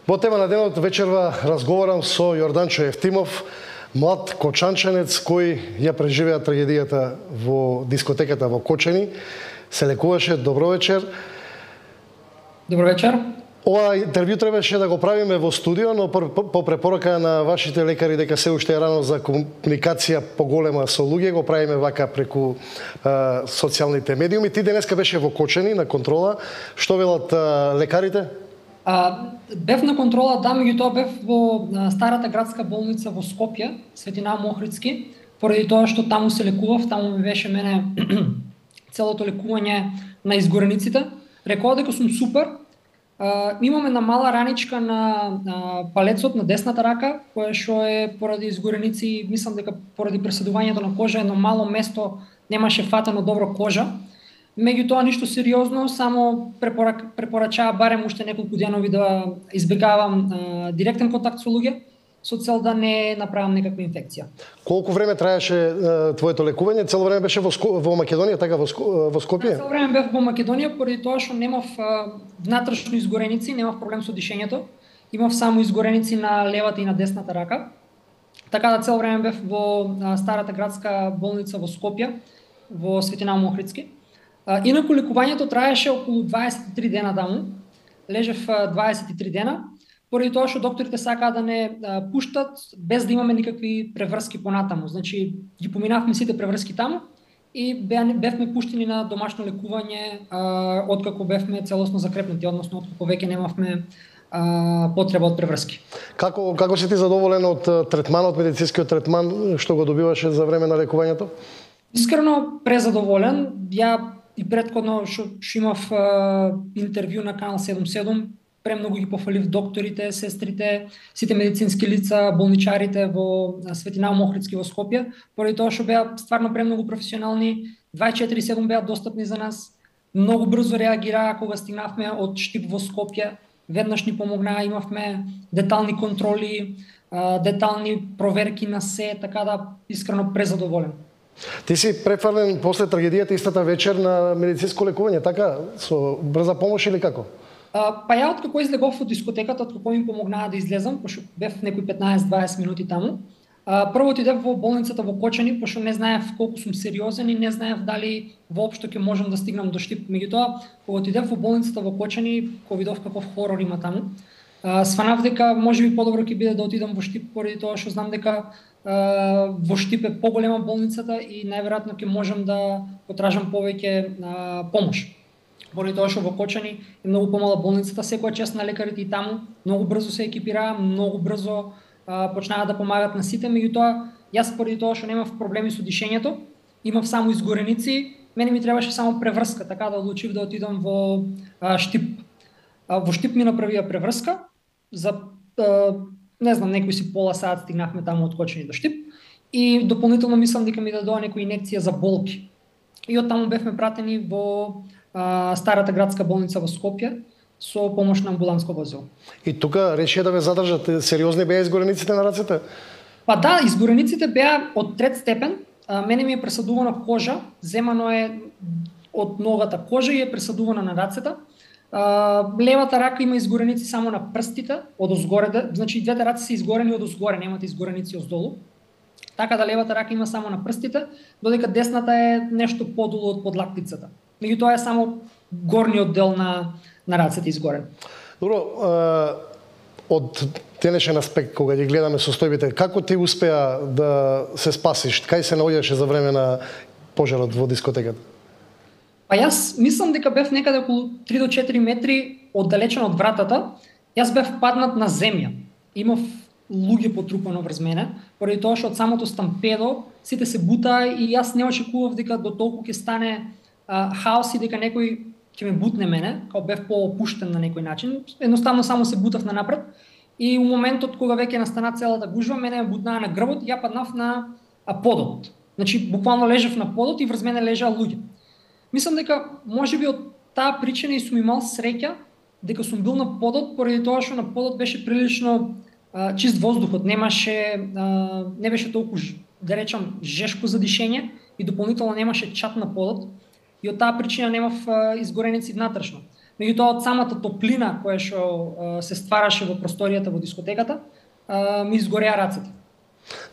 Во тема на денот вечерва разговарам со Јорданчо Евтимов, млад кочанчанец кој ја преживеа трагедијата во дискотеката во Кочани. Се лекуваше. Добро вечер. Добро вечер. Ова интервју требаше да го правиме во студио, но по препорака на вашите лекари дека се уште е рано за комуникација поголема со луѓе, го правиме вака преку социјалните медиуми. Ти денеска беше во Кочани на контрола. Што велат лекарите? Бев на контрола, да, меѓутоа бев во старата градска болница во Скопје, Светина Охридски, поради тоа што таму се лекував, таму ми беше мене целото лекување на изгорениците. Рекоа дека сум супер. Имаме една мала раничка на палецот на десната рака, која што е поради изгореници, мислам дека поради преседувањето на кожа, едно мало место немаше фатено добро кожа. Меѓутоа ништо сериозно, само препорачаа барем уште неколку денови да избегавам директен контакт со луѓе, со цел да не направам некаква инфекција. Колку време траеше твоето лекување? Цело време беше во Македонија, така во Скопје? Цело време бев во Македонија, поради тоа што немав внатрешни изгореници, немав проблем со дишењето. Имав само изгореници на левата и на десната рака. Така да цело време бев во старата градска болница во Скопје, во Светина Охридски. Инаку лекувањето траеше околу 23 дена таму. Лежев 23 дена, поради тоа што докторите сакаа да не пуштат без да имаме никакви преврски понатаму. Значи, ги поминавме сите преврски таму и бевме пуштени на домашно лекување откако бевме целосно закрепнати, односно откако веќе немавме потреба од преврски. Како си ти задоволен од третманот, медицинскиот третман што го добиваше за време на лекувањето? Искрено презадоволен. Ја и претходно што имав интервју на Канал 77, премногу ги пофалив докторите, сестрите, сите медицински лица, болничарите во Светина Охридски во Скопје, поради тоа што беа стварно премногу професионални, 24/7 беа достапни за нас, многу брзо реагираа кога стигнавме од Штип во Скопје, веднаш ни помогнаа, имавме детални контроли, детални проверки на се, така да искрено презадоволен. Ти си префрлен после трагедијата истата вечер на медицинско лекување, така, со брза помош или како? Па ја откако излегов од дискотеката, откако ми помогнаа да излезам, пошто бев некои 15-20 минути таму. Прво отидев во болницата во Кочани, пошто не знаев колку сум сериозен и не знаев дали воопшто ќе можам да стигнам до Штип. Меѓутоа, кога отидев во болницата во Кочани, кога видов каков хорор има таму, сванав дека можеби подобро ќе биде да отидам во Штип, поради тоа што знам дека во Штип е поголема болницата и најверојатно ќе можам да потражам повеќе помош. Поради тоа што во Кочани е многу помала болницата, секоја чест на лекарите и таму, многу брзо се екипираа, многу брзо почнаа да помагат на сите, меѓутоа јас поради тоа што немав проблеми со дишењето, имав само изгореници, мене ми требаше само преврска, така да одлучив да отидам во Штип. Во Штип ми направија преврска, за не знам, некои си пола саат стигнавме таму од Кочани до Штип и дополнително мислам дека ми дадоа некоја инекција за болки. И од таму бевме пратени во старата градска болница во Скопје со помош на амбуланско возило. И тука решија да ве задржат, сериозни беа изгорениците на рацете? Па да, изгорениците беа од трет степен. Мене ми е пресадувана кожа, земано е од ногата кожа и е пресадувана на рацете. Левата рака има изгореници само на прстите, од озгоре, значи двете раце се изгорени од озгоре, немате изгореници оздолу. Така да левата рака има само на прстите, додека десната е нешто подолу од подлактицата. Меѓутоа е само горниот дел на рацете изгорен. Добро, од денешен аспект, кога ги гледаме состојбите, како ти успеа да се спасиш? Кај се наоѓаше за време на пожарот во дискотеката? Па јас мислам дека бев некаде околу 3 до 4 метри оддалечен од вратата. Јас бев паднат на земја. Имав луѓе потрупано врз мене, поради тоа што од самото стампедо сите се бутаа и јас не очекував дека до толку ќе стане хаос и дека некој ќе ме бутне мене, као бев поопуштен на некој начин. Едноставно само се бутав на напред и у моментот кога веќе настана целата гужва, мене ме бутнаа на грбот и ја паднав на подот. Значи буквално лежев на подот и врз мене лежаа луѓе. Мислам дека можеби од таа причина и сум имал среќа дека сум бил на подот, поради тоа што на подот беше прилично чист воздухот, не беше толку, да речам, жешко за дишење и дополнително немаше чат на подот и од таа причина немав изгореници внатрешно. Меѓутоа од самата топлина која што се ствараше во просторијата во дискотеката, ми изгореа рацете.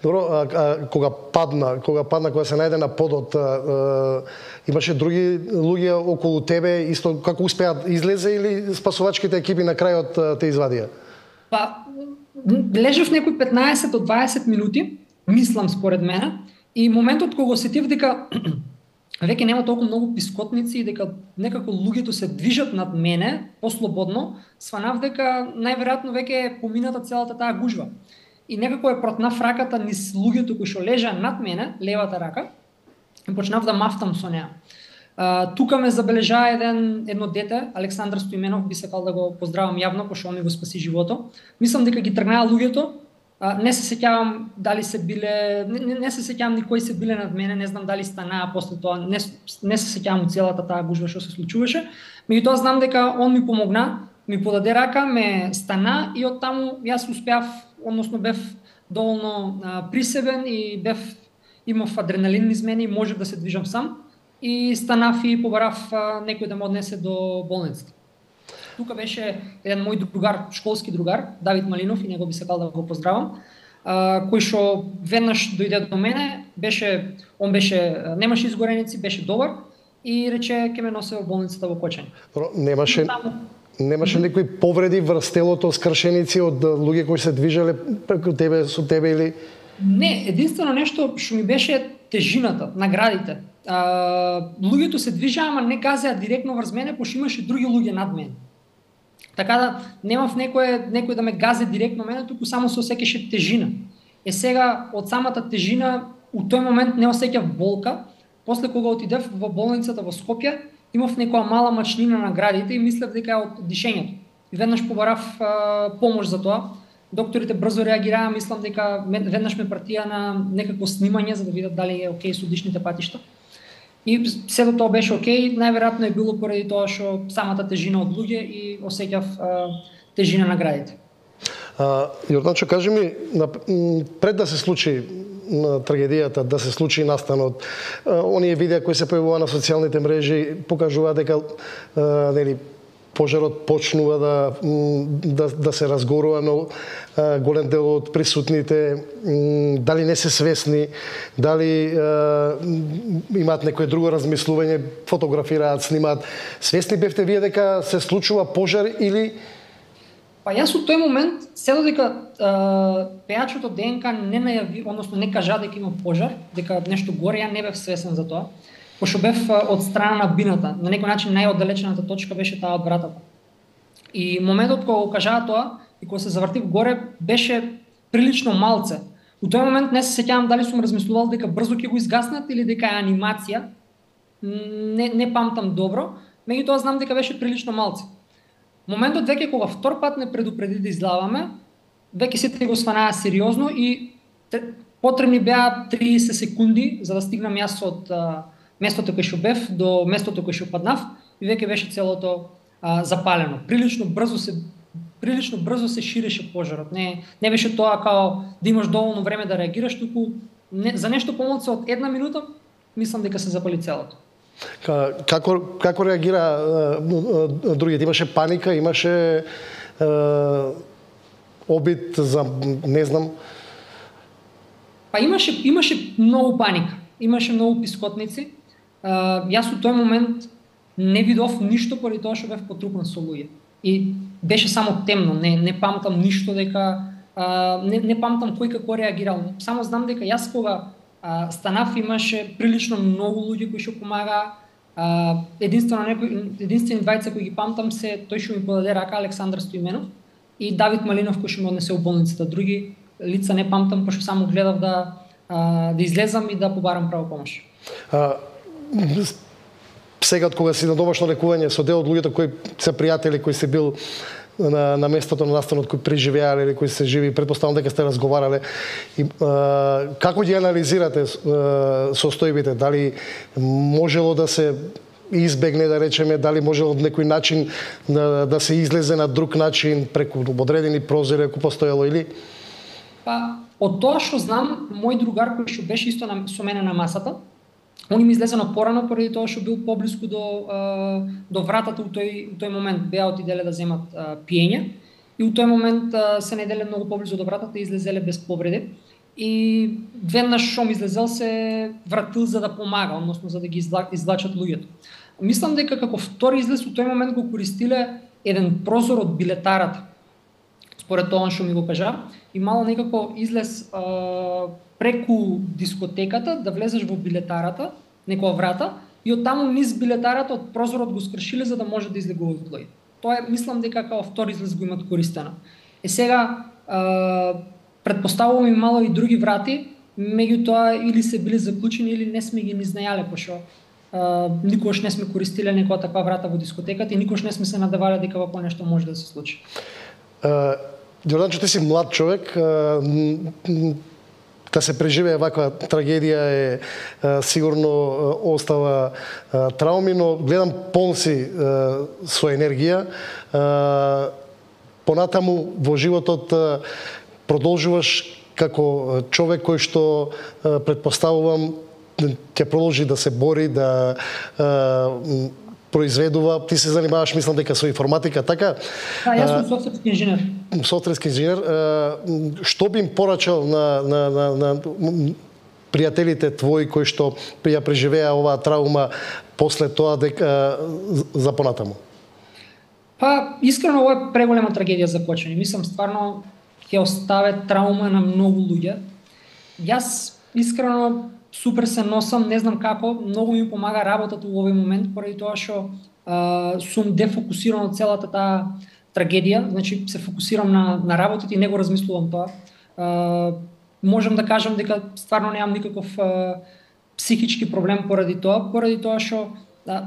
Добро, кога падна, кога се најде на подот, имаше други луѓе околу тебе, исто како успеа излезе или спасувачките екипи на крајот те извадија? Па, лежев некои 15 до 20 минути, мислам според мене, и моментот кога осетив дека веќе нема толку многу пискотници и дека некако луѓето се движат над мене послободно, сванав дека најверојатно веќе е помината целата таа гужва. И некако е протнав раката низ луѓето кои што лежа над мене, левата рака, и почнав да мафтам со неа. Тука ме забележа едно дете, Александар Стоименов, би сакал да го поздравам јавно, пошто он ми го спаси живото. Мислам дека ги тргнаа луѓето. Не се сеќавам дали се биле, не се сеќавам ни кои се биле над мене, не знам дали станаа после тоа, не се сеќавам од целата таа гужва што се случуваше. Меѓутоа знам дека он ми помогна, ми подаде рака, ме стана и оттаму јас успеав, односно бев доволно присебен и имав адреналин низ мене и можев да се движам сам и станав и побарав некој да ме однесе до болницата. Тука беше еден мој другар, школски другар, Давид Малинов, и него би сакал да го поздравам, кој што веднаш дојде до мене, немаше изгореници, беше добар и рече ќе ме носи во болницата во Кочани. Немаше некои повреди врз телото, скршеници од луѓе кои се движеле преку тебе, со тебе или? Не, единствено нешто што ми беше тежината, наградите. Луѓето се движаа, ама не газеа директно врз мене, пошто имаше други луѓе над мене. Така да немав некој да ме газе директно мене, туку само се осеќаше тежина. Сега од самата тежина у тој момент не осеќав болка. После кога отидев во болницата во Скопје, имав некоја мала мачнина на градите и мислев дека е од дишењето. И веднаш побарав помош за тоа. Докторите брзо реагираа, мислам дека веднаш ме пратија на некакво снимање за да видат дали е окей со дишните патишта. И сето тоа беше окей, најверојатно е било поради тоа што самата тежина од луѓе и осеќав тежина на градите. Јорданчо, кажи ми, пред да се случи трагедијата, да се случи настанот, оние видеа кои се појавува на социјалните мрежи покажуваат дека пожарот почнува да се разгорува, но голем дел од присутните дали не се свесни, дали имаат некое друго размислување, фотографираат, снимаат. Свесни бевте вие дека се случува пожар или? Па јас од тој момент, се додека пејачот од ДНК не најави, односно не кажа дека има пожар, дека нешто горе, ја не бев свесен за тоа. Пошто бев од страна на бината, на некој начин најоддалечената точка беше таа од вратата. И моментот кога го кажаа тоа и кога се завртив горе беше прилично малце. У тој момент не се сеќавам дали сум размислувал дека брзо ќе го изгаснат или дека е анимација. Не памтам добро, меѓутоа знам дека беше прилично малце. Моментот веќе кога втор пат не предупреди да излаваме, веќе сите го сванаа сериозно и потребни беа 30 секунди за да стигнам јас од местото кај што бев до местото кај што паднав и веќе беше целото запалено. Прилично брзо се ширеше пожарот. Не беше тоа као да имаш доволно време да реагираш, туку за нешто помалку од една минута мислам дека се запали целото. Како реагира другите? Имаше паника, имаше обид за не знам. Па имаше многу паника, имаше многу пискотници. Јас у тој момент не видов ништо поради тоа што бев потрупан со луѓе. И беше само темно, не памтам ништо дека не памтам кој како реагирал. Само знам дека јас кога станав имаше прилично многу луѓе кои што помагаа. Единствени двајца кои ги памтам се тој што ми подаде рака, Александар Стоименов, и Давид Малинов кој што ме однесе во болницата. Други лица не памтам, пошто само гледав да излезам и да побарам права помош. Сега кога си на домашно лекување со дел од луѓето кои се пријатели, кои се бил на местото на настанот, кои преживеале или кои се живи, претпоставам дека сте разговарале. Како ги анализирате состојбите? Дали можело да се избегне, да речеме, дали можело од некој начин да се излезе на друг начин преку одредени прозори, ако постоело или? Па, од тоа што знам, мој другар кој што беше исто со мене на масата, Он им излезено порано поради тоа што бил поблиску до вратата у тој момент. Беа отиделе да земат пиење и у тој момент се најделе многу поблизу до вратата и излезеле без повреди. И веднаш шом излезел се вратил за да помага, односно за да ги извлачат луѓето. Мислам дека како втори излез у тој момент го користиле еден прозор од билетарата. Според тоа што ми го кажа, и мало некако излез преку дискотеката да влезеш во билетарата, некоја врата, и оттаму низ билетарата од прозорот го скршиле за да може да излегуваат луѓе. Тоа мислам дека како втори излез го имат користено. Сега предпоставувам и мало и други врати, меѓутоа или се били заклучени или не сме ги ни знаеле, пошто никогаш не сме користиле некоја таква врата во дискотеката и никогаш не сме се надевале дека вакво нешто може да се случи. Ѓорданчо, ти си млад човек, да се преживее ваква трагедија е сигурно остава трауми, но гледам полн си со енергија. Понатаму во животот продолжуваш како човек кој што предпоставувам ќе продолжи да се бори, да произведува. Ти се занимаваш, мислам дека со информатика, така? Да, јас сум софтверски инженер. Софтверски инженер. Што би им порачал на пријателите твои кои што ја преживеа оваа траума после тоа дека за понатаму? Па, искрено, ова е преголема трагедија за Кочани. Мислам, стварно ќе остави траума на многу луѓе. Јас искрено супер се носам, не знам како, многу ми помага работата во овој момент, поради тоа што сум дефокусиран од целата таа трагедија, значи се фокусирам на работата и не го размислувам тоа. Можам да кажам дека стварно немам никаков психички проблем поради тоа што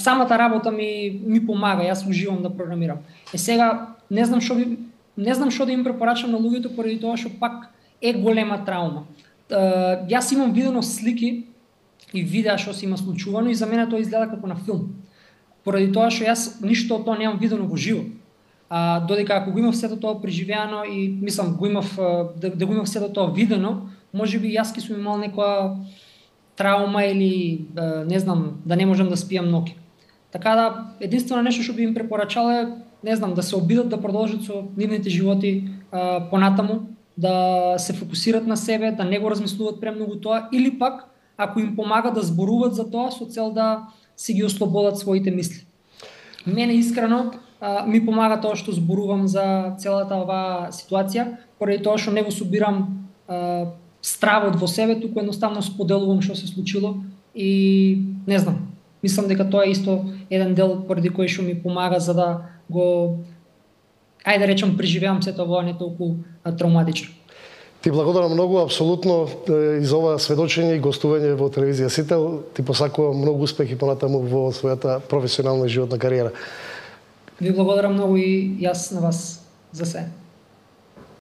самата работа ми помага, јас уживам да програмирам. Сега не знам што да им препорачам на луѓето поради тоа што пак е голема траума. Јас имам видено слики и видеа што се има случувано и за мене тоа изгледа како на филм. Поради тоа што јас ништо од тоа немам видено во живо. Додека ако го имав сето тоа преживеано и мислам го имав да го имав сето тоа видено, можеби јас ќе сум имал некоја траума или не знам, да не можам да спијам ноќ. Така да единствено нешто што би им препорачал е, не знам, да се обидат да продолжат со нивните животи понатаму, да се фокусират на себе, да не го размислуваат премногу тоа, или пак, ако им помага да зборуват за тоа со цел да си ги ослободат своите мисли. Мене искрено ми помага тоа што зборувам за целата оваа ситуација, поради тоа што не го собирам стравот во себе, туку едноставно споделувам што се случило и не знам, мислам дека тоа е исто еден дел поради кој што ми помага за да го ајде да речам, преживеам сето ова не толку травматично. Ти благодарам многу, апсолутно, и за ова сведочење и гостување во телевизија Сител. Ти посакувам многу успехи понатаму во својата професионална и животна кариера. Ви благодарам многу и јас на вас за се.